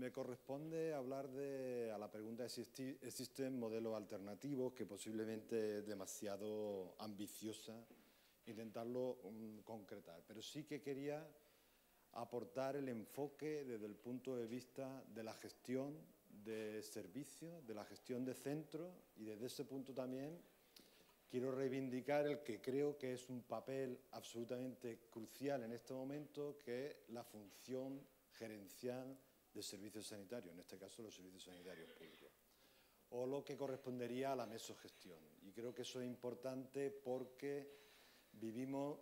Me corresponde hablar a la pregunta de si existen modelos alternativos, que posiblemente es demasiado ambiciosa intentarlo concretar. Pero sí que quería aportar el enfoque desde el punto de vista de la gestión de servicios, de la gestión de centros, y desde ese punto también quiero reivindicar el que creo que es un papel absolutamente crucial en este momento, que es la función gerencial de servicios sanitarios, en este caso los servicios sanitarios públicos, o lo que correspondería a la mesogestión. Y creo que eso es importante porque vivimos,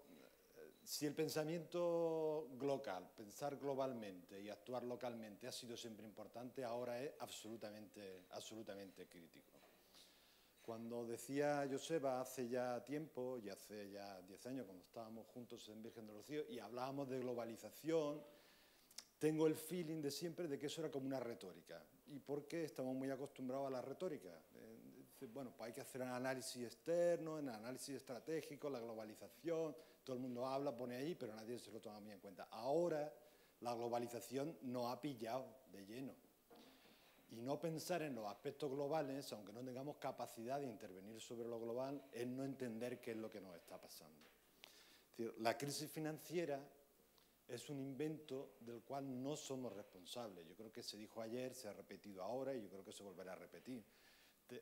si el pensamiento local, pensar globalmente y actuar localmente ha sido siempre importante, ahora es absolutamente crítico. Cuando decía Joseba hace ya tiempo, y hace ya 10 años, cuando estábamos juntos en Virgen de los Cielos, y hablábamos de globalización, tengo el feeling de siempre de que eso era como una retórica. ¿Y por qué? Estamos muy acostumbrados a la retórica. Bueno, pues hay que hacer un análisis externo, un análisis estratégico, la globalización, todo el mundo habla, pone ahí, pero nadie se lo toma muy en cuenta. Ahora la globalización nos ha pillado de lleno. Y no pensar en los aspectos globales, aunque no tengamos capacidad de intervenir sobre lo global, es no entender qué es lo que nos está pasando. Es decir, la crisis financiera es un invento del cual no somos responsables. Yo creo que se dijo ayer, se ha repetido ahora y yo creo que se volverá a repetir.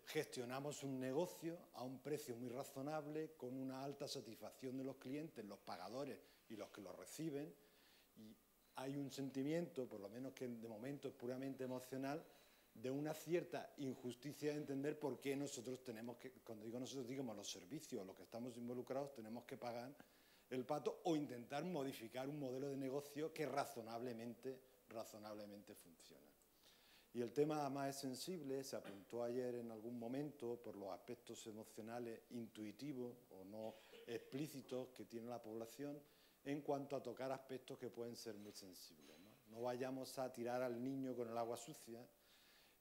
Gestionamos un negocio a un precio muy razonable, con una alta satisfacción de los clientes, los pagadores y los que lo reciben, y hay un sentimiento, por lo menos que de momento es puramente emocional, de una cierta injusticia de entender por qué nosotros tenemos que, cuando digo nosotros, digamos los servicios, los que estamos involucrados, tenemos que pagar el pato o intentar modificar un modelo de negocio que razonablemente funciona. Y el tema más sensible se apuntó ayer en algún momento por los aspectos emocionales intuitivos o no explícitos que tiene la población en cuanto a tocar aspectos que pueden ser muy sensibles. No vayamos a tirar al niño con el agua sucia,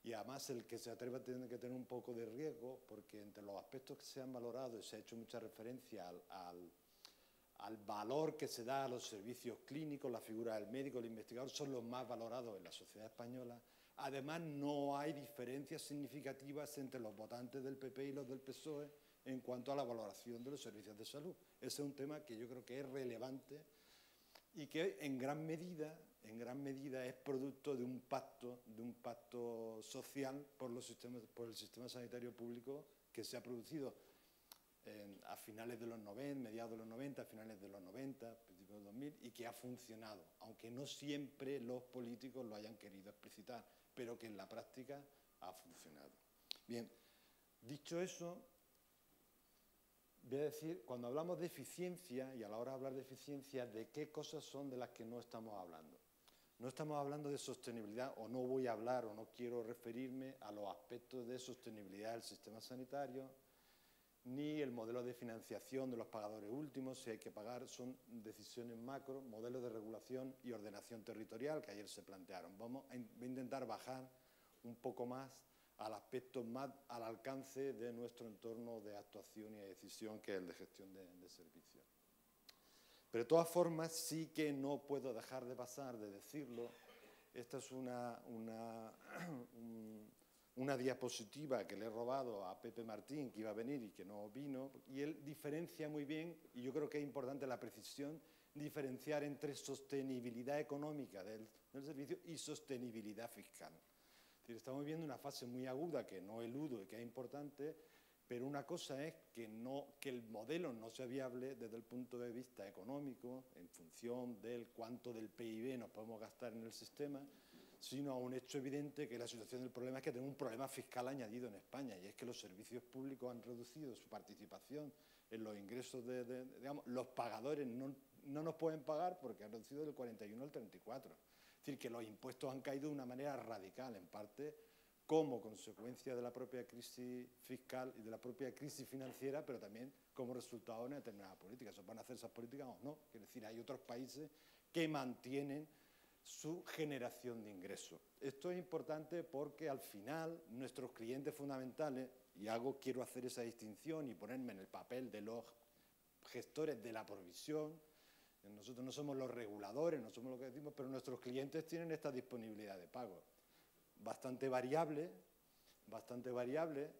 y además el que se atreva tiene que tener un poco de riesgo, porque entre los aspectos que se han valorado, y se ha hecho mucha referencia al valor que se da a los servicios clínicos, la figura del médico, el investigador, son los más valorados en la sociedad española. Además, no hay diferencias significativas entre los votantes del PP y los del PSOE en cuanto a la valoración de los servicios de salud. Ese es un tema que yo creo que es relevante y que en gran medida es producto de un pacto social por el sistema sanitario público que se ha producido a finales de los 90, mediados de los 90, a finales de los 90, principios de 2000, y que ha funcionado, aunque no siempre los políticos lo hayan querido explicitar, pero que en la práctica ha funcionado. Bien, dicho eso, voy a decir, cuando hablamos de eficiencia, y a la hora de hablar de eficiencia, ¿de qué cosas son de las que no estamos hablando? No estamos hablando de sostenibilidad, o no voy a hablar, o no quiero referirme a los aspectos de sostenibilidad del sistema sanitario, ni el modelo de financiación de los pagadores últimos, si hay que pagar, son decisiones macro, modelos de regulación y ordenación territorial que ayer se plantearon. Voy a intentar bajar un poco más al aspecto más al alcance de nuestro entorno de actuación y de decisión, que es el de gestión de servicios. Pero de todas formas sí que no puedo dejar de pasar, de decirlo. Esta es una diapositiva que le he robado a Pepe Martín, que iba a venir y que no vino, y él diferencia muy bien, y yo creo que es importante la precisión, diferenciar entre sostenibilidad económica del servicio y sostenibilidad fiscal. Es decir, estamos viviendo una fase muy aguda que no eludo y que es importante, pero una cosa es que el modelo no sea viable desde el punto de vista económico, en función del cuánto del PIB nos podemos gastar en el sistema, sino a un hecho evidente que la situación del problema es que tenemos un problema fiscal añadido en España, y es que los servicios públicos han reducido su participación en los ingresos digamos, los pagadores no nos pueden pagar porque han reducido del 41 al 34. Es decir, que los impuestos han caído de una manera radical, en parte como consecuencia de la propia crisis fiscal y de la propia crisis financiera, pero también como resultado de una determinada política. ¿Se van a hacer esas políticas o no? Es decir, hay otros países que mantienen su generación de ingresos. Esto es importante porque al final nuestros clientes fundamentales, y quiero hacer esa distinción y ponerme en el papel de los gestores de la provisión, nosotros no somos los reguladores, no somos lo que decimos, pero nuestros clientes tienen esta disponibilidad de pago. bastante variable,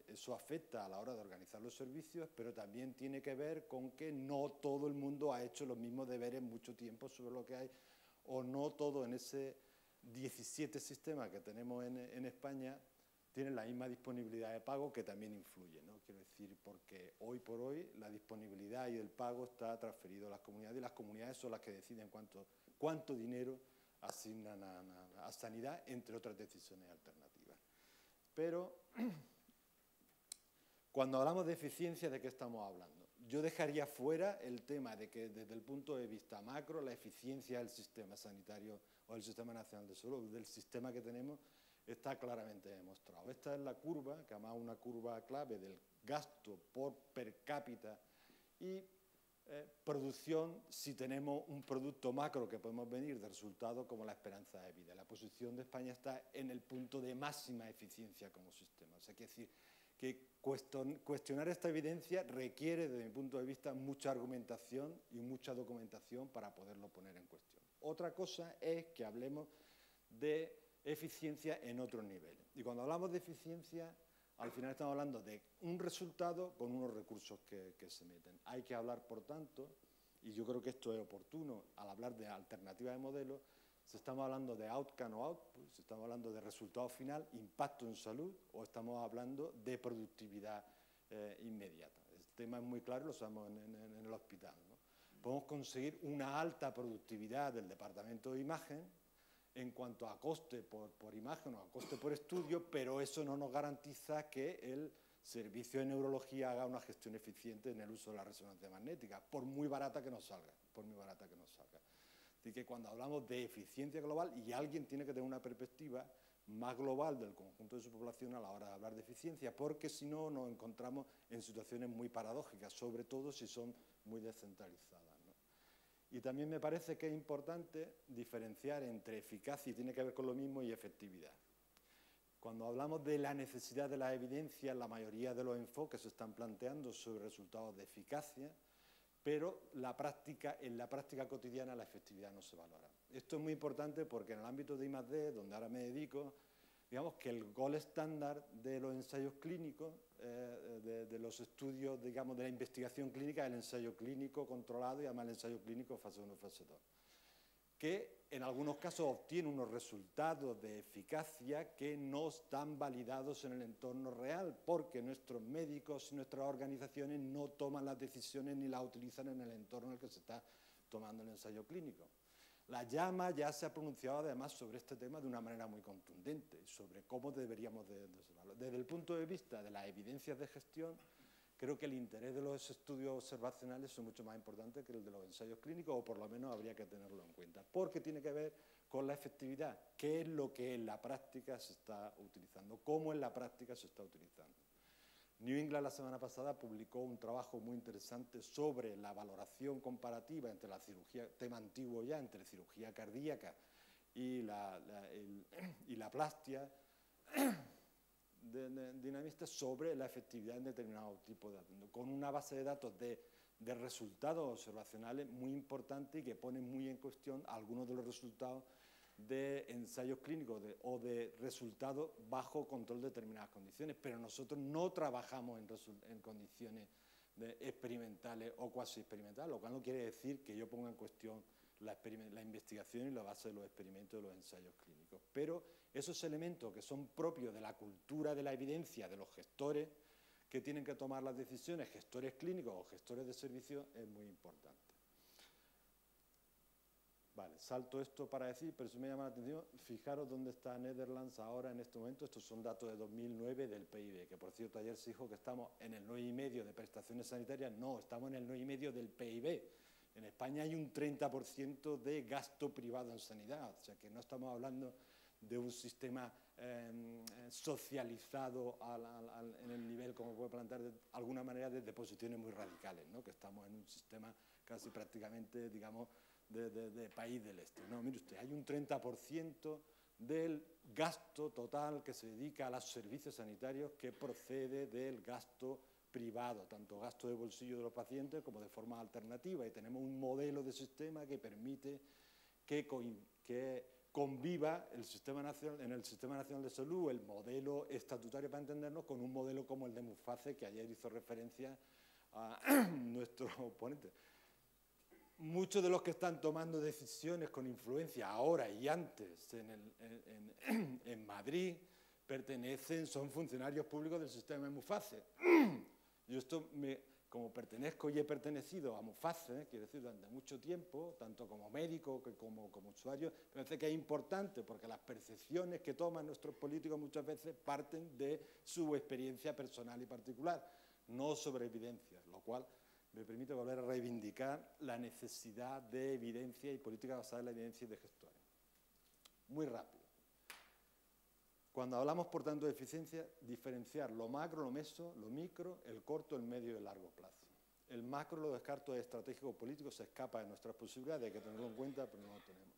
eso afecta a la hora de organizar los servicios, pero también tiene que ver con que no todo el mundo ha hecho los mismos deberes mucho tiempo sobre lo que hay, o no todo en ese 17 sistemas que tenemos en España tienen la misma disponibilidad de pago, que también influye, ¿no? Quiero decir, porque hoy por hoy la disponibilidad y el pago está transferido a las comunidades, y las comunidades son las que deciden cuánto dinero asignan a sanidad, entre otras decisiones alternativas. Pero cuando hablamos de eficiencia, ¿de qué estamos hablando? Yo dejaría fuera el tema de que desde el punto de vista macro la eficiencia del sistema sanitario o del Sistema Nacional de Salud, del sistema que tenemos, está claramente demostrado. Esta es la curva, que además es una curva clave del gasto por per cápita y producción, si tenemos un producto macro que podemos venir de resultados como la esperanza de vida. La posición de España está en el punto de máxima eficiencia como sistema. O sea, quiere decir que cuestionar esta evidencia requiere, desde mi punto de vista, mucha argumentación y mucha documentación para poderlo poner en cuestión. Otra cosa es que hablemos de eficiencia en otros niveles. Y cuando hablamos de eficiencia, al final estamos hablando de un resultado con unos recursos que se meten. Hay que hablar, por tanto, y yo creo que esto es oportuno, al hablar de alternativas de modelos, si estamos hablando de outcome o output, si estamos hablando de resultado final, impacto en salud, o estamos hablando de productividad inmediata. El tema es muy claro, lo sabemos en el hospital, ¿no? Podemos conseguir una alta productividad del departamento de imagen en cuanto a coste por imagen o a coste por estudio, pero eso no nos garantiza que el servicio de neurología haga una gestión eficiente en el uso de la resonancia magnética, por muy barata que nos salga, Así que cuando hablamos de eficiencia global, y alguien tiene que tener una perspectiva más global del conjunto de su población a la hora de hablar de eficiencia, porque si no nos encontramos en situaciones muy paradójicas, sobre todo si son muy descentralizadas, ¿no? Y también me parece que es importante diferenciar entre eficacia, y tiene que ver con lo mismo, y efectividad. Cuando hablamos de la necesidad de la evidencia, la mayoría de los enfoques se están planteando sobre resultados de eficacia, pero en la práctica cotidiana la efectividad no se valora. Esto es muy importante porque en el ámbito de I+D, donde ahora me dedico, digamos que el gold estándar de los ensayos clínicos, de los estudios, digamos, de la investigación clínica, es el ensayo clínico controlado y además el ensayo clínico fase 1 y fase 2, que en algunos casos obtiene unos resultados de eficacia que no están validados en el entorno real, porque nuestros médicos y nuestras organizaciones no toman las decisiones ni las utilizan en el entorno en el que se está tomando el ensayo clínico. La llama ya se ha pronunciado además sobre este tema de una manera muy contundente, sobre cómo deberíamos de observarlo. Desde el punto de vista de las evidencias de gestión, creo que el interés de los estudios observacionales son mucho más importantes que el de los ensayos clínicos, o por lo menos habría que tenerlo en cuenta, porque tiene que ver con la efectividad, qué es lo que en la práctica se está utilizando, cómo en la práctica se está utilizando. New England la semana pasada publicó un trabajo muy interesante sobre la valoración comparativa entre la cirugía, tema antiguo ya, entre cirugía cardíaca y la plastia dinamista sobre la efectividad en determinado tipo de datos, con una base de datos de resultados observacionales muy importante y que pone muy en cuestión algunos de los resultados de ensayos clínicos o de resultados bajo control de determinadas condiciones, pero nosotros no trabajamos en condiciones experimentales o cuasi experimentales, lo cual no quiere decir que yo ponga en cuestión la investigación y la base de los experimentos de los ensayos clínicos. Pero esos elementos que son propios de la cultura de la evidencia de los gestores que tienen que tomar las decisiones, gestores clínicos o gestores de servicios, es muy importante. Vale, salto esto para decir, pero si me llama la atención, fijaros dónde está Netherlands ahora en este momento. Estos son datos de 2009 del PIB, que por cierto ayer se dijo que estamos en el 9,5 de prestaciones sanitarias. No, estamos en el 9,5 del PIB. En España hay un 30% de gasto privado en sanidad, o sea que no estamos hablando de un sistema socializado en el nivel, como puede plantear de alguna manera, desde posiciones muy radicales, ¿no? Que estamos en un sistema casi prácticamente, digamos, de país del este. No, mire usted, hay un 30% del gasto total que se dedica a los servicios sanitarios que procede del gasto privado, tanto gasto de bolsillo de los pacientes como de forma alternativa, y tenemos un modelo de sistema que permite que conviva el sistema nacional, en el Sistema Nacional de Salud el modelo estatutario, para entendernos, con un modelo como el de Muface, que ayer hizo referencia a nuestro oponente. Muchos de los que están tomando decisiones con influencia ahora y antes en Madrid son funcionarios públicos del sistema de Muface. Yo como pertenezco y he pertenecido a Muface, quiero decir, durante mucho tiempo, tanto como médico como usuario, me parece que es importante porque las percepciones que toman nuestros políticos muchas veces parten de su experiencia personal y particular, no sobre evidencias, lo cual me permite volver a reivindicar la necesidad de evidencia y política basada en la evidencia y de gestores. Muy rápido. Cuando hablamos, por tanto, de eficiencia, diferenciar lo macro, lo meso, lo micro, el corto, el medio y el largo plazo. El macro lo descarto de estratégico político, se escapa de nuestras posibilidades, hay que tenerlo en cuenta, pero no lo tenemos.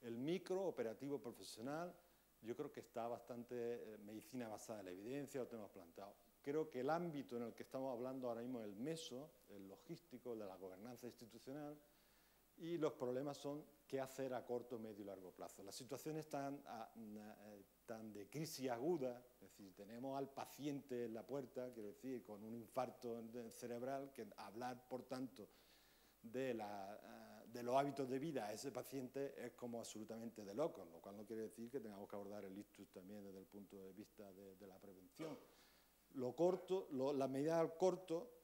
El micro, operativo, profesional, yo creo que está bastante medicina basada en la evidencia, lo tenemos planteado. Creo que el ámbito en el que estamos hablando ahora mismo es el meso, el logístico, el de la gobernanza institucional, y los problemas son qué hacer a corto, medio y largo plazo. Las situaciones tan de crisis aguda, es decir, tenemos al paciente en la puerta, quiero decir, con un infarto cerebral, que hablar, por tanto, de los hábitos de vida a ese paciente es como absolutamente de locos, lo cual no quiere decir que tengamos que abordar el ictus también desde el punto de vista de la prevención. Las medidas al corto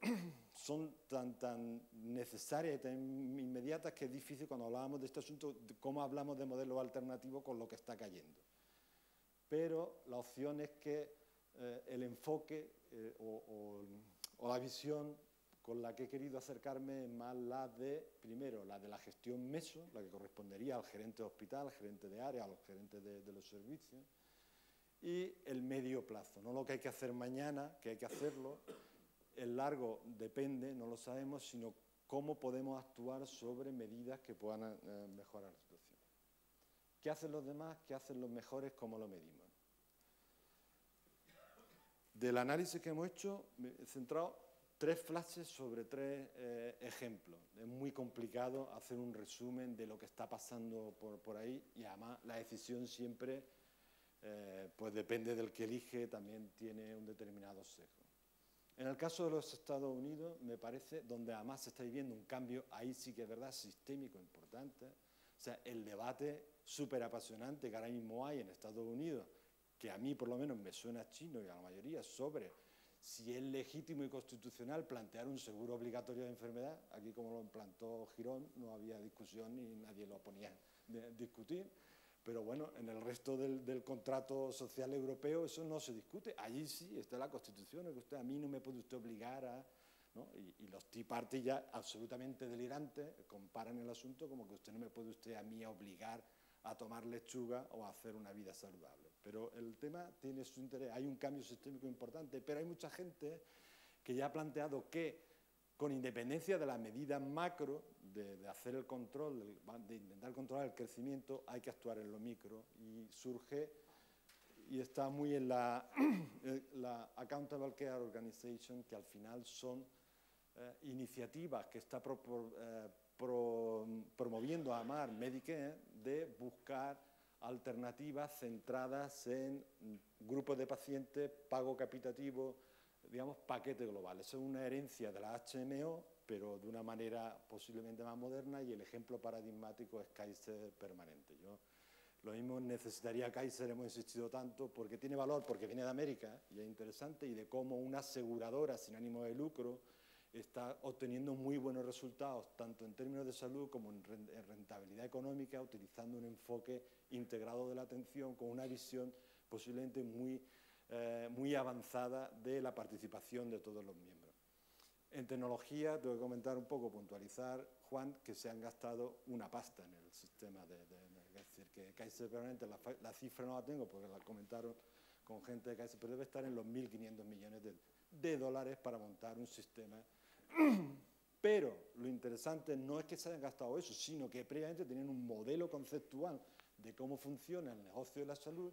son tan necesarias y tan inmediatas que es difícil cuando hablábamos de este asunto, de cómo hablamos de modelos alternativos con lo que está cayendo. Pero la opción es que el enfoque o la visión con la que he querido acercarme es más primero, la de la gestión meso, la que correspondería al gerente de hospital, al gerente de área, a los gerentes de los servicios, y el medio plazo, no lo que hay que hacer mañana, que hay que hacerlo, el largo depende, no lo sabemos, sino cómo podemos actuar sobre medidas que puedan mejorar la situación. ¿Qué hacen los demás? ¿Qué hacen los mejores? ¿Cómo lo medimos? Del análisis que hemos hecho, he centrado 3 flashes sobre 3 ejemplos. Es muy complicado hacer un resumen de lo que está pasando por ahí y además la decisión siempre pues depende del que elige, también tiene un determinado sesgo. En el caso de los Estados Unidos, me parece, donde además se está viviendo un cambio, ahí sí que es verdad, sistémico importante. O sea, el debate súper apasionante que ahora mismo hay en Estados Unidos, que a mí por lo menos me suena chino y a la mayoría, sobre si es legítimo y constitucional plantear un seguro obligatorio de enfermedad. Aquí, como lo plantó Girón, no había discusión ni nadie lo ponía a discutir. Pero bueno, en el resto del contrato social europeo eso no se discute. Allí sí, está la Constitución, que a mí no me puede usted obligar a... ¿no? Y los Tea Party ya absolutamente delirantes comparan el asunto como que no me puede usted a mí obligar a tomar lechuga o a hacer una vida saludable. Pero el tema tiene su interés, hay un cambio sistémico importante, pero hay mucha gente que ya ha planteado que con independencia de las medidas macro, de hacer el control, de intentar controlar el crecimiento, hay que actuar en lo micro y surge, y está muy en la Accountable Care Organization, que al final son iniciativas que está promoviendo AMAR Medicare de buscar alternativas centradas en grupos de pacientes, pago capitativo, digamos, paquete global. Eso es una herencia de la HMO, pero de una manera posiblemente más moderna, y el ejemplo paradigmático es Kaiser Permanente. Yo lo mismo necesitaría Kaiser, hemos insistido tanto, porque tiene valor, porque viene de América, y es interesante, y de cómo una aseguradora sin ánimo de lucro está obteniendo muy buenos resultados, tanto en términos de salud como en rentabilidad económica, utilizando un enfoque integrado de la atención, con una visión posiblemente muy avanzada de la participación de todos los miembros. En tecnología, tengo que comentar un poco, puntualizar, Juan, que se han gastado una pasta en el sistema es decir, que Kaiser Permanente, la cifra no la tengo porque la comentaron con gente de Kaiser, pero debe estar en los 1.500 millones de dólares para montar un sistema. Pero lo interesante no es que se hayan gastado eso, sino que previamente tenían un modelo conceptual de cómo funciona el negocio de la salud,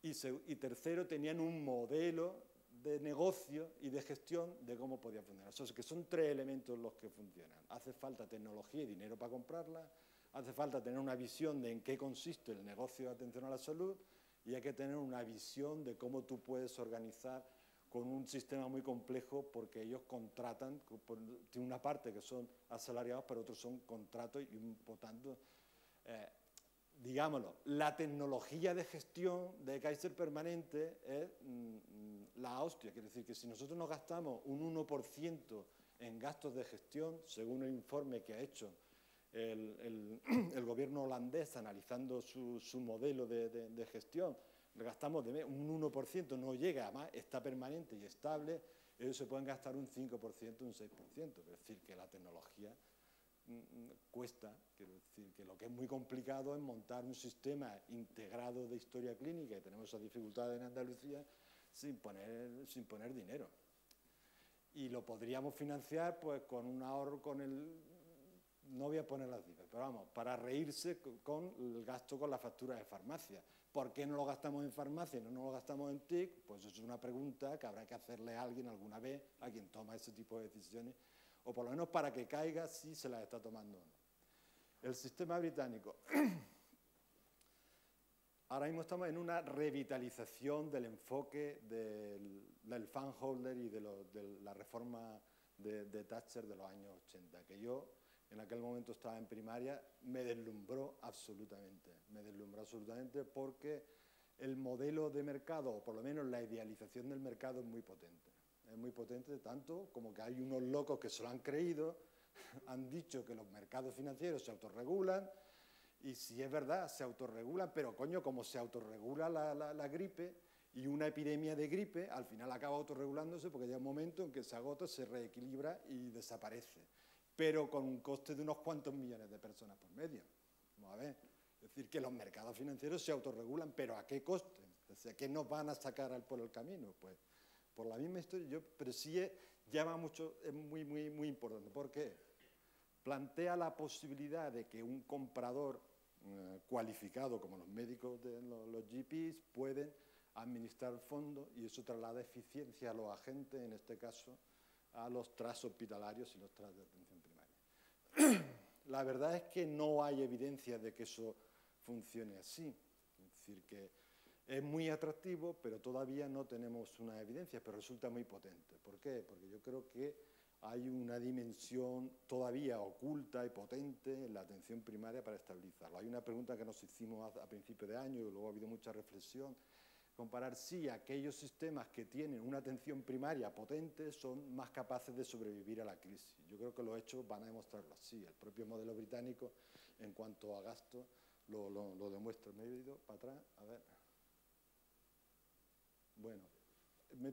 y tercero, tenían un modelo de negocio y de gestión de cómo podía funcionar. O sea, que son 3 elementos los que funcionan. Hace falta tecnología y dinero para comprarla, hace falta tener una visión de en qué consiste el negocio de atención a la salud y hay que tener una visión de cómo tú puedes organizar con un sistema muy complejo porque ellos contratan, tiene una parte que son asalariados, pero otros son contratos y por tanto, digámoslo, la tecnología de gestión de Kaiser Permanente es la hostia. Quiere decir que si nosotros nos gastamos un 1% en gastos de gestión, según el informe que ha hecho el gobierno holandés analizando su modelo de gestión, gastamos un 1%, no llega, además está permanente y estable, ellos se pueden gastar un 5%, un 6%, es decir, que la tecnología cuesta, quiero decir que lo que es muy complicado es montar un sistema integrado de historia clínica, y tenemos esas dificultades en Andalucía, sin poner dinero. Y lo podríamos financiar pues con un ahorro, no voy a poner las cifras, pero vamos, para reírse con el gasto con la factura de farmacia. ¿Por qué no lo gastamos en farmacia y no lo gastamos en TIC? Pues eso es una pregunta que habrá que hacerle a alguien alguna vez, a quien toma ese tipo de decisiones, o por lo menos para que caiga si se las está tomando o no. El sistema británico. Ahora mismo estamos en una revitalización del enfoque del fan holder y de la reforma de Thatcher de los años 80, que yo en aquel momento estaba en primaria, me deslumbró absolutamente porque el modelo de mercado, o por lo menos la idealización del mercado, es muy potente. Es muy potente tanto como que hay unos locos que se lo han creído, han dicho que los mercados financieros se autorregulan, y si es verdad, se autorregulan, pero coño, como se autorregula la gripe y una epidemia de gripe, al final acaba autorregulándose porque llega un momento en que se agota, se reequilibra y desaparece, pero con un coste de unos cuantos millones de personas por medio. Vamos a ver, es decir, que los mercados financieros se autorregulan, pero ¿a qué coste? O sea, ¿qué nos van a sacar por el camino? Pues por la misma historia, pero sí llama mucho, es muy importante. ¿Por qué? Plantea la posibilidad de que un comprador cualificado, como los médicos, los GPs, pueden administrar fondos y eso traslada eficiencia a los agentes, en este caso, a los trusts hospitalarios y los trusts de atención primaria. La verdad es que no hay evidencia de que eso funcione así. Es decir, que es muy atractivo, pero todavía no tenemos una evidencia, pero resulta muy potente. ¿Por qué? Porque yo creo que hay una dimensión todavía oculta y potente en la atención primaria para estabilizarlo. Hay una pregunta que nos hicimos a principio de año y luego ha habido mucha reflexión. Comparar si aquellos sistemas que tienen una atención primaria potente son más capaces de sobrevivir a la crisis. Yo creo que los hechos van a demostrarlo así. El propio modelo británico, en cuanto a gasto, lo demuestra. ¿Me he ido para atrás? A ver. Bueno,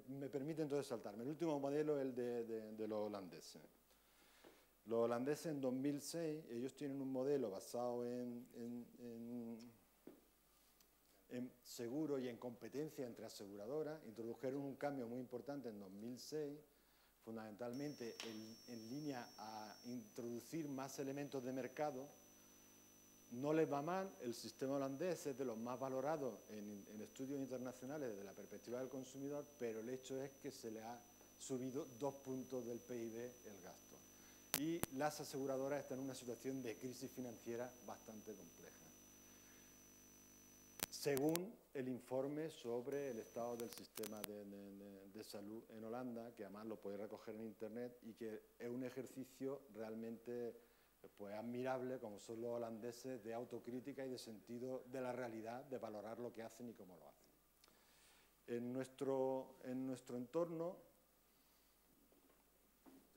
me permite entonces saltarme. El último modelo es el de los holandeses. Los holandeses en 2006, ellos tienen un modelo basado en seguro y en competencia entre aseguradoras. Introdujeron un cambio muy importante en 2006, fundamentalmente en línea a introducir más elementos de mercado. No les va mal, el sistema holandés es de los más valorados en estudios internacionales desde la perspectiva del consumidor, pero el hecho es que se le ha subido 2 puntos del PIB el gasto. Y las aseguradoras están en una situación de crisis financiera bastante compleja. Según el informe sobre el estado del sistema de salud en Holanda, que además lo podéis recoger en internet y que es un ejercicio realmente pues admirable, como son los holandeses, de autocrítica y de sentido de la realidad, de valorar lo que hacen y cómo lo hacen. En nuestro entorno,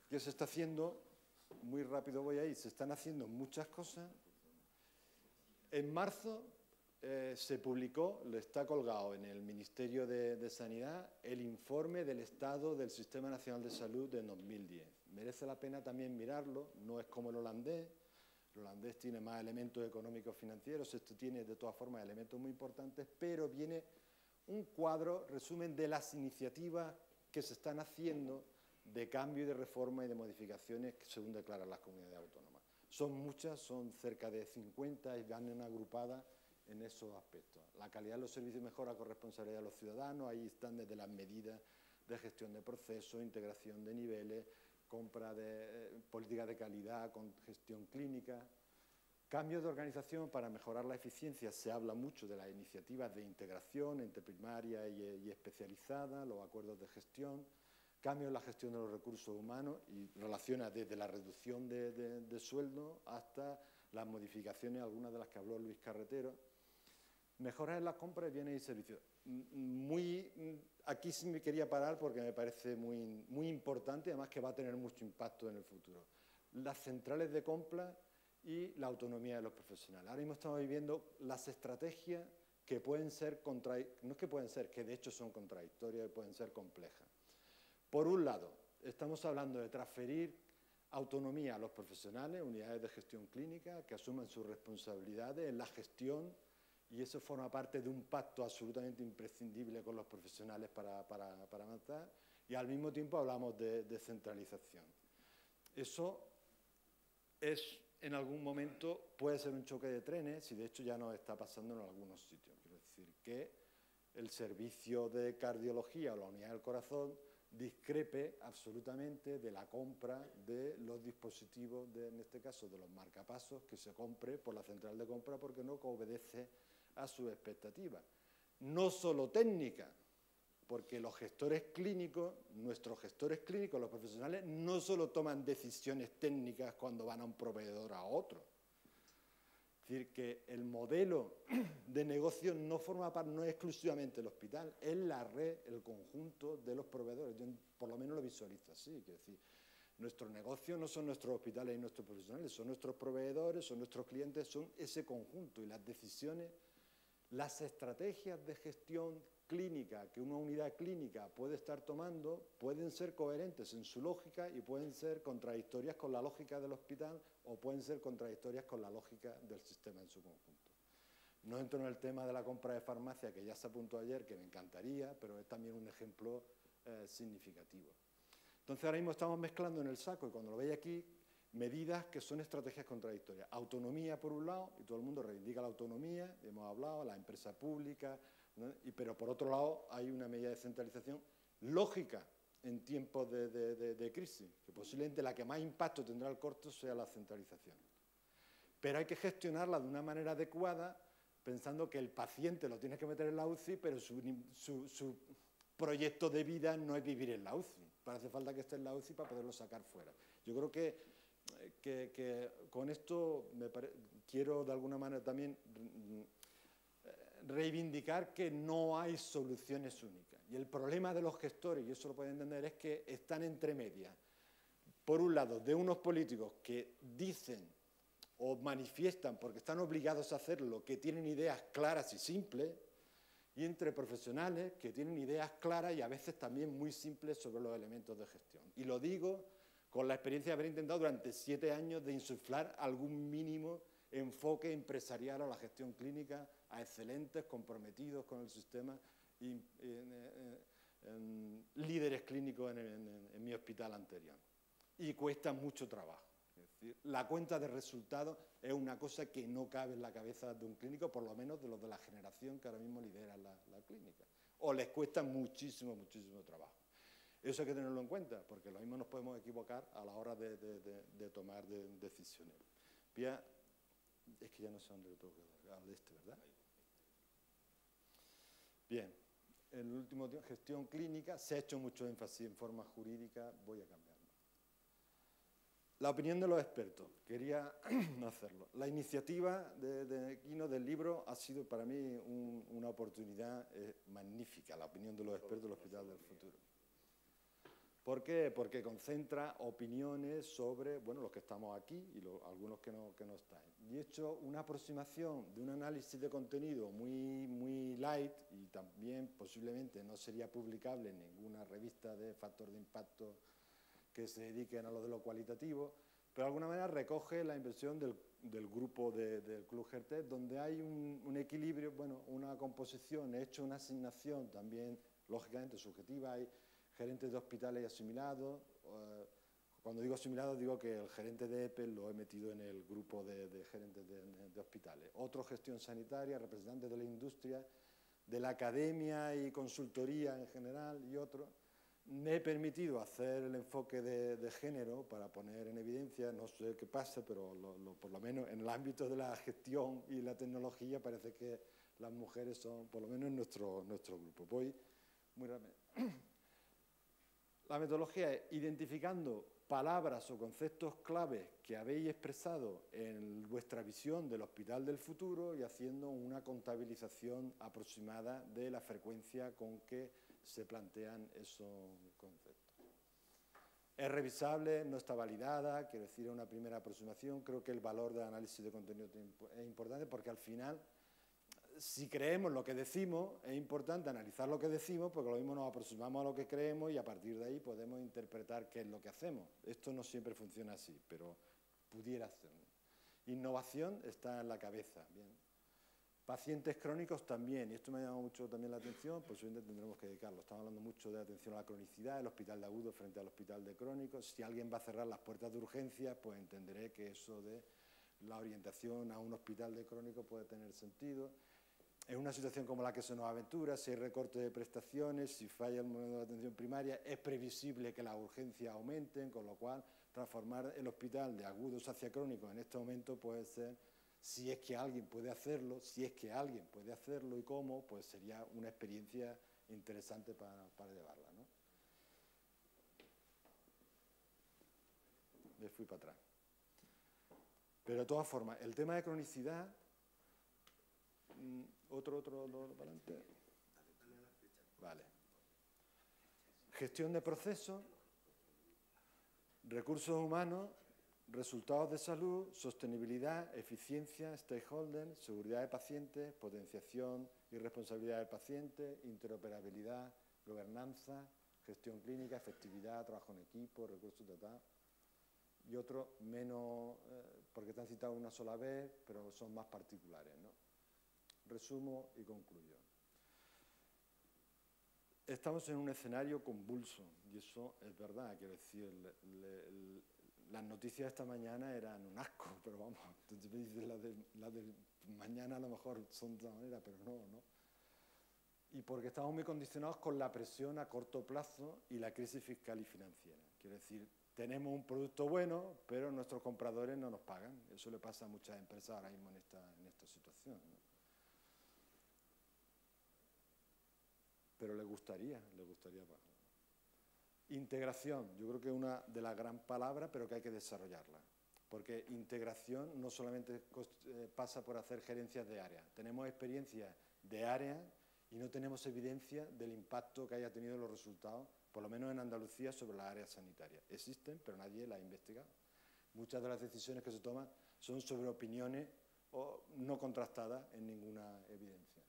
¿qué se está haciendo? Muy rápido voy ahí, se están haciendo muchas cosas. En marzo se publicó, lo está colgado en el Ministerio de Sanidad, el informe del estado del Sistema Nacional de Salud de 2010. Merece la pena también mirarlo, no es como el holandés tiene más elementos económicos financieros, este tiene de todas formas elementos muy importantes, pero viene un cuadro, resumen de las iniciativas que se están haciendo de cambio y de reforma y de modificaciones según declaran las comunidades autónomas. Son muchas, son cerca de 50 y van agrupadas en esos aspectos. La calidad de los servicios mejora con responsabilidad de los ciudadanos, ahí están desde las medidas de gestión de procesos, integración de niveles, compra de políticas de calidad con gestión clínica, Cambios de organización para mejorar la eficiencia. Se habla mucho de las iniciativas de integración entre primaria y especializada, los acuerdos de gestión, cambios en la gestión de los recursos humanos y relaciona desde la reducción de sueldo hasta las modificaciones, algunas de las que habló Luis Carretero. Mejoras en las compras de bienes y servicios. Aquí sí me quería parar porque me parece muy importante, además que va a tener mucho impacto en el futuro. Las centrales de compra y la autonomía de los profesionales. Ahora mismo estamos viviendo las estrategias que pueden ser no es que pueden ser, que de hecho son contradictorias y pueden ser complejas. Por un lado, estamos hablando de transferir autonomía a los profesionales, unidades de gestión clínica, que asuman sus responsabilidades en la gestión, y eso forma parte de un pacto absolutamente imprescindible con los profesionales para avanzar, y al mismo tiempo hablamos de descentralización. Eso en algún momento puede ser un choque de trenes, y de hecho ya nos está pasando en algunos sitios. Quiero decir que el servicio de cardiología o la unidad del corazón discrepe absolutamente de la compra de los dispositivos, en este caso de los marcapasos, que se compre por la central de compra porque no obedece a sus expectativas. No solo técnica, porque los gestores clínicos, nuestros gestores clínicos, los profesionales, no solo toman decisiones técnicas cuando van a un proveedor a otro. Es decir, que el modelo de negocio no forma parte, no es exclusivamente el hospital, es la red, el conjunto de los proveedores. Yo por lo menos lo visualizo así, quiero decir, nuestro negocio no son nuestros hospitales y nuestros profesionales, son nuestros proveedores, son nuestros clientes, son ese conjunto, y las decisiones, las estrategias de gestión clínica que una unidad clínica puede estar tomando pueden ser coherentes en su lógica y pueden ser contradictorias con la lógica del hospital o pueden ser contradictorias con la lógica del sistema en su conjunto. No entro en el tema de la compra de farmacia, que ya se apuntó ayer, que me encantaría, pero es también un ejemplo significativo. Entonces ahora mismo estamos mezclando en el saco, y cuando lo veis aquí, medidas que son estrategias contradictorias. Autonomía por un lado, y todo el mundo reivindica la autonomía, hemos hablado, la empresa pública, ¿no? Pero por otro lado hay una medida de centralización lógica en tiempos de crisis, que posiblemente la que más impacto tendrá el corto sea la centralización. Pero hay que gestionarla de una manera adecuada, pensando que el paciente lo tiene que meter en la UCI, pero su proyecto de vida no es vivir en la UCI. Hace falta que esté en la UCI para poderlo sacar fuera. Yo creo que con esto quiero de alguna manera también reivindicar que no hay soluciones únicas. Y el problema de los gestores, y eso lo pueden entender, es que están entre medias. Por un lado, de unos políticos que dicen o manifiestan, porque están obligados a hacerlo, que tienen ideas claras y simples, y entre profesionales que tienen ideas claras y a veces también muy simples sobre los elementos de gestión. Y lo digo con la experiencia de haber intentado durante 7 años de insuflar algún mínimo enfoque empresarial a la gestión clínica a excelentes, comprometidos con el sistema y líderes clínicos en mi hospital anterior. Y cuesta mucho trabajo. Es decir, la cuenta de resultados es una cosa que no cabe en la cabeza de un clínico, por lo menos de los de la generación que ahora mismo lidera la clínica. O les cuesta muchísimo, muchísimo trabajo. Eso hay que tenerlo en cuenta, porque lo mismo nos podemos equivocar a la hora de tomar decisiones. Pia, es que ya no sé dónde lo tengo que dar, al este, ¿verdad? Bien, el último tiempo, gestión clínica, se ha hecho mucho énfasis en forma jurídica, voy a cambiarlo. La opinión de los expertos, quería hacerlo. La iniciativa de Quino del libro ha sido para mí una oportunidad magnífica, la opinión de los expertos del Hospital del Futuro. ¿Por qué? Porque concentra opiniones sobre, bueno, los que estamos aquí y algunos que no están. Y he hecho una aproximación de un análisis de contenido muy light y también posiblemente no sería publicable en ninguna revista de factor de impacto que se dediquen a lo de lo cualitativo, pero de alguna manera recoge la impresión del grupo del Club GERTEC, donde hay un equilibrio, bueno, una composición, he hecho una asignación también, lógicamente subjetiva, hay gerentes de hospitales y asimilados. Cuando digo asimilados digo que el gerente de EPE lo he metido en el grupo de gerentes de hospitales. Otro, gestión sanitaria, representantes de la industria, de la academia y consultoría en general y otro. Me he permitido hacer el enfoque de género para poner en evidencia, no sé qué pasa, pero por lo menos en el ámbito de la gestión y la tecnología parece que las mujeres son, por lo menos en nuestro grupo. Voy muy rápido. La metodología es identificando palabras o conceptos claves que habéis expresado en vuestra visión del hospital del futuro y haciendo una contabilización aproximada de la frecuencia con que se plantean esos conceptos. Es revisable, no está validada, quiero decir, es una primera aproximación. Creo que el valor del análisis de contenido es importante porque al final, si creemos lo que decimos, es importante analizar lo que decimos porque lo mismo nos aproximamos a lo que creemos y a partir de ahí podemos interpretar qué es lo que hacemos. Esto no siempre funciona así, pero pudiera hacerlo. Innovación está en la cabeza, bien. Pacientes crónicos también, y esto me ha llamado mucho también la atención, posiblemente tendremos que dedicarlo. Estamos hablando mucho de atención a la cronicidad, el hospital de agudo frente al hospital de crónicos. Si alguien va a cerrar las puertas de urgencia, pues entenderé que eso de la orientación a un hospital de crónicos puede tener sentido. En una situación como la que se nos aventura, si hay recorte de prestaciones, si falla el modelo de atención primaria, es previsible que las urgencias aumenten, con lo cual transformar el hospital de agudos hacia crónicos en este momento puede ser, si es que alguien puede hacerlo, y cómo, pues sería una experiencia interesante para llevarla, ¿no? Me fui para atrás. Pero de todas formas, el tema de cronicidad... Otro para adelante. Vale. Gestión de procesos, recursos humanos, resultados de salud, sostenibilidad, eficiencia, stakeholder, seguridad de pacientes, potenciación y responsabilidad del paciente, interoperabilidad, gobernanza, gestión clínica, efectividad, trabajo en equipo, recursos tratados. Y otros menos, porque te han citado una sola vez, pero son más particulares, ¿no? Resumo y concluyo. Estamos en un escenario convulso, y eso es verdad, quiero decir, las noticias de esta mañana eran un asco, pero vamos, entonces me dices las de mañana a lo mejor son de otra manera, pero no. Y porque estamos muy condicionados con la presión a corto plazo y la crisis fiscal y financiera. Quiero decir, tenemos un producto bueno, pero nuestros compradores no nos pagan. Eso le pasa a muchas empresas ahora mismo en esta situación, ¿no? Pero le gustaría pagar. Integración, yo creo que es una de las gran palabras, pero que hay que desarrollarla. Porque integración no solamente pasa por hacer gerencias de área. Tenemos experiencias de área y no tenemos evidencia del impacto que haya tenido los resultados, por lo menos en Andalucía, sobre las áreas sanitarias. Existen, pero nadie las ha investigado. Muchas de las decisiones que se toman son sobre opiniones no contrastadas en ninguna evidencia.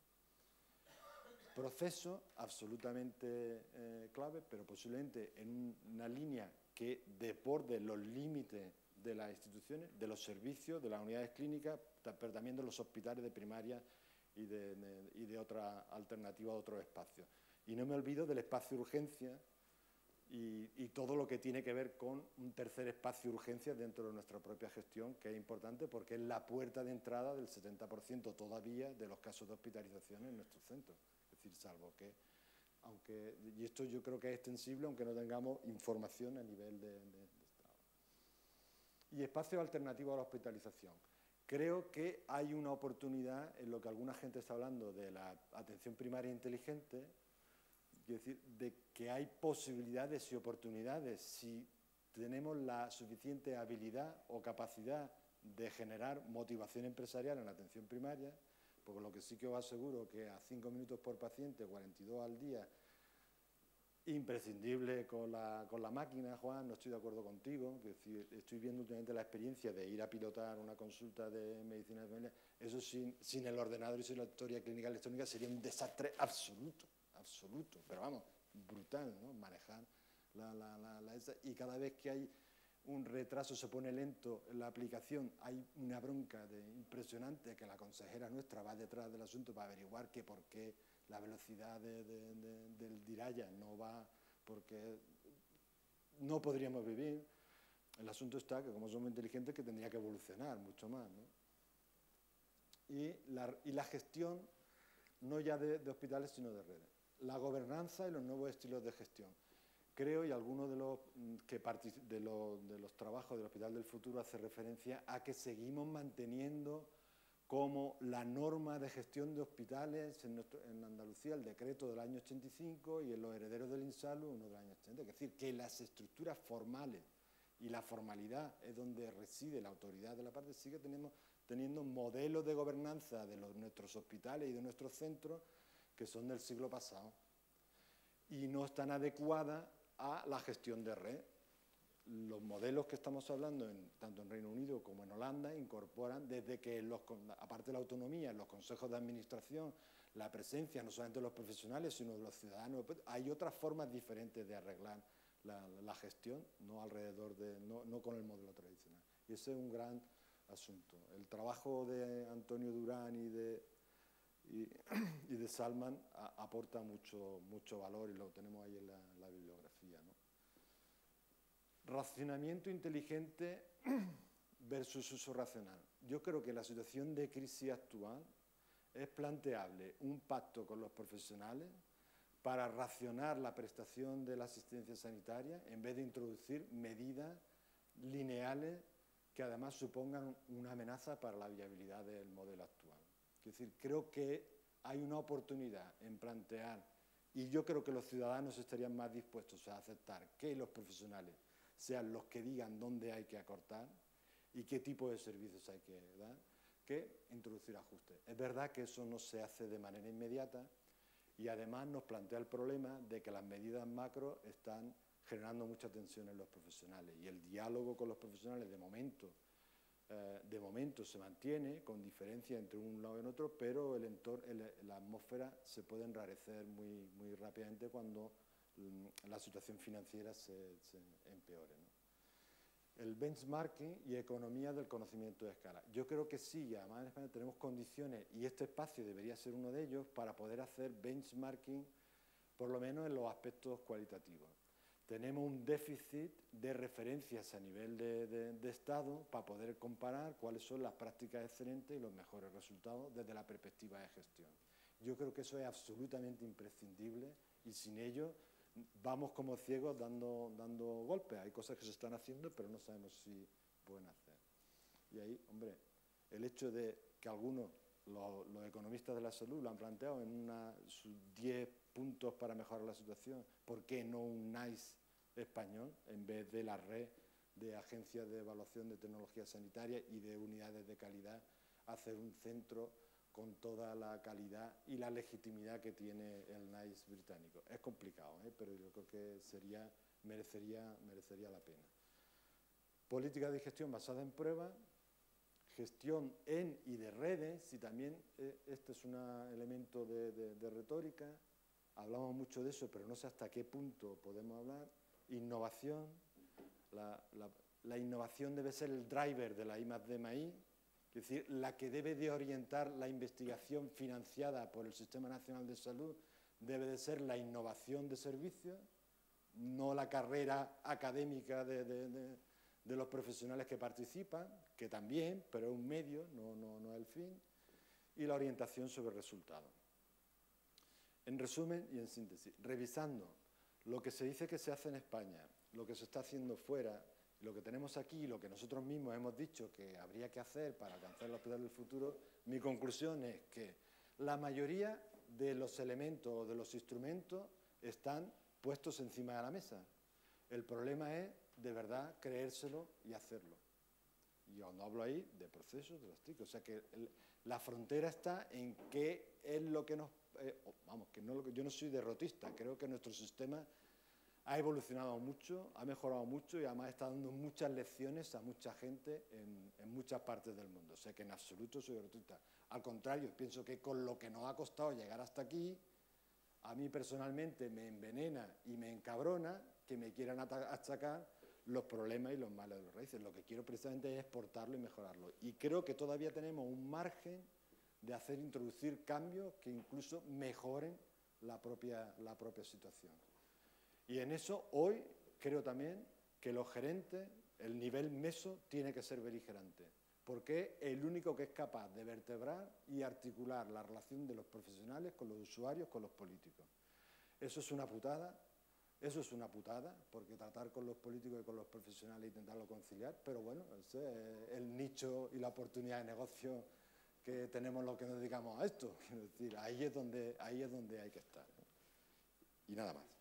Proceso absolutamente clave, pero posiblemente en una línea que desborde los límites de las instituciones, de los servicios, de las unidades clínicas, pero también de los hospitales de primaria y de otra alternativa a otros espacios. Y no me olvido del espacio de urgencia y todo lo que tiene que ver con un tercer espacio de urgencia dentro de nuestra propia gestión, que es importante porque es la puerta de entrada del 70% todavía de los casos de hospitalización en nuestros centros. Es decir, salvo que, y esto yo creo que es extensible, aunque no tengamos información a nivel de Estado. Y espacios alternativos a la hospitalización. Creo que hay una oportunidad en lo que alguna gente está hablando de la atención primaria inteligente, es decir, de que hay posibilidades y oportunidades si tenemos la suficiente habilidad o capacidad de generar motivación empresarial en la atención primaria, porque lo que sí que os aseguro que a 5 minutos por paciente, 42 al día, imprescindible con la máquina, Juan, no estoy de acuerdo contigo, es decir, estoy viendo últimamente la experiencia de ir a pilotar una consulta de medicina de familia, eso sin el ordenador y sin la historia clínica electrónica sería un desastre absoluto, pero vamos, brutal, ¿no? Manejar y cada vez que hay un retraso, se pone lento en la aplicación, hay una bronca impresionante que la consejera nuestra va detrás del asunto para averiguar que por qué la velocidad del DIRAYA no va, porque no podríamos vivir. El asunto está que como somos inteligentes que tendría que evolucionar mucho más, ¿no? Y la gestión no ya de hospitales sino de redes. La gobernanza y los nuevos estilos de gestión. creo, y algunos de los trabajos del Hospital del Futuro hace referencia a que seguimos manteniendo como la norma de gestión de hospitales en Andalucía, el decreto del año 85 y en los herederos del INSALU, uno del año 80. Es decir, que las estructuras formales y la formalidad es donde reside la autoridad de la parte, sigue teniendo modelos de gobernanza de nuestros hospitales y de nuestros centros que son del siglo pasado y no están adecuadas a la gestión de red. Los modelos que estamos hablando, tanto en Reino Unido como en Holanda, incorporan desde que, aparte de la autonomía, en los consejos de administración, la presencia no solamente de los profesionales, sino de los ciudadanos, hay otras formas diferentes de arreglar la gestión, no con el modelo tradicional. Y ese es un gran asunto. El trabajo de Antonio Durán y de Salman aporta mucho valor y lo tenemos ahí en la bibliografía, ¿no? Racionamiento inteligente versus uso racional. Yo creo que en la situación de crisis actual es planteable un pacto con los profesionales para racionar la prestación de la asistencia sanitaria en vez de introducir medidas lineales que además supongan una amenaza para la viabilidad del modelo actual. Es decir, creo que hay una oportunidad en plantear, y yo creo que los ciudadanos estarían más dispuestos a aceptar que los profesionales sean los que digan dónde hay que acortar y qué tipo de servicios hay que dar, que introducir ajustes. Es verdad que eso no se hace de manera inmediata y además nos plantea el problema de que las medidas macro están generando mucha tensión en los profesionales y el diálogo con los profesionales de momento se mantiene con diferencia entre un lado y el otro, pero la atmósfera se puede enrarecer muy rápidamente cuando la situación financiera se empeore, ¿no? El benchmarking y economía del conocimiento de escala. Yo creo que sí, además en España tenemos condiciones, y este espacio debería ser uno de ellos, para poder hacer benchmarking, por lo menos en los aspectos cualitativos. Tenemos un déficit de referencias a nivel de Estado para poder comparar cuáles son las prácticas excelentes y los mejores resultados desde la perspectiva de gestión. Yo creo que eso es absolutamente imprescindible y sin ello vamos como ciegos dando golpes. Hay cosas que se están haciendo, pero no sabemos si pueden hacer. Y ahí, hombre, el hecho de que algunos, los economistas de la salud, lo han planteado en sus 10 puntos para mejorar la situación, ¿por qué no un NICE español en vez de la red de agencias de evaluación de tecnología sanitaria y de unidades de calidad, hacer un centro con toda la calidad y la legitimidad que tiene el NICE británico? Es complicado, pero yo creo que merecería la pena. Política de gestión basada en pruebas, gestión en y de redes, y también este es un elemento de retórica, hablamos mucho de eso, pero no sé hasta qué punto podemos hablar. Innovación, la innovación debe ser el driver de la I+D+I, es decir, la que debe de orientar la investigación financiada por el Sistema Nacional de Salud debe de ser la innovación de servicios, no la carrera académica de los profesionales que participan, que también, pero es un medio, no es el fin, y la orientación sobre resultados. En resumen y en síntesis, revisando lo que se dice que se hace en España, lo que se está haciendo fuera, lo que tenemos aquí y lo que nosotros mismos hemos dicho que habría que hacer para alcanzar el Hospital del Futuro, mi conclusión es que la mayoría de los elementos o de los instrumentos están puestos encima de la mesa. El problema es, de verdad, creérselo y hacerlo. Y cuando hablo ahí de procesos, de los TIC, o sea que la frontera está en qué es lo que nos... yo no soy derrotista, creo que nuestro sistema ha evolucionado mucho, ha mejorado mucho y además está dando muchas lecciones a mucha gente en muchas partes del mundo. O sea que en absoluto soy derrotista. Al contrario, pienso que con lo que nos ha costado llegar hasta aquí, a mí personalmente me envenena y me encabrona que me quieran achacar los problemas y los males de los raíces. Lo que quiero precisamente es exportarlo y mejorarlo. Y creo que todavía tenemos un margen de introducir cambios que incluso mejoren la propia situación. Y en eso hoy creo también que los gerentes, el nivel meso, tiene que ser beligerante, porque es el único que es capaz de vertebrar y articular la relación de los profesionales con los usuarios, con los políticos. Eso es una putada, Eso es una putada, porque tratar con los políticos y con los profesionales e intentarlo conciliar, pero bueno, ese es el nicho y la oportunidad de negocio que tenemos los que nos dedicamos a esto. Quiero decir, ahí es donde hay que estar, ¿no? Y nada más.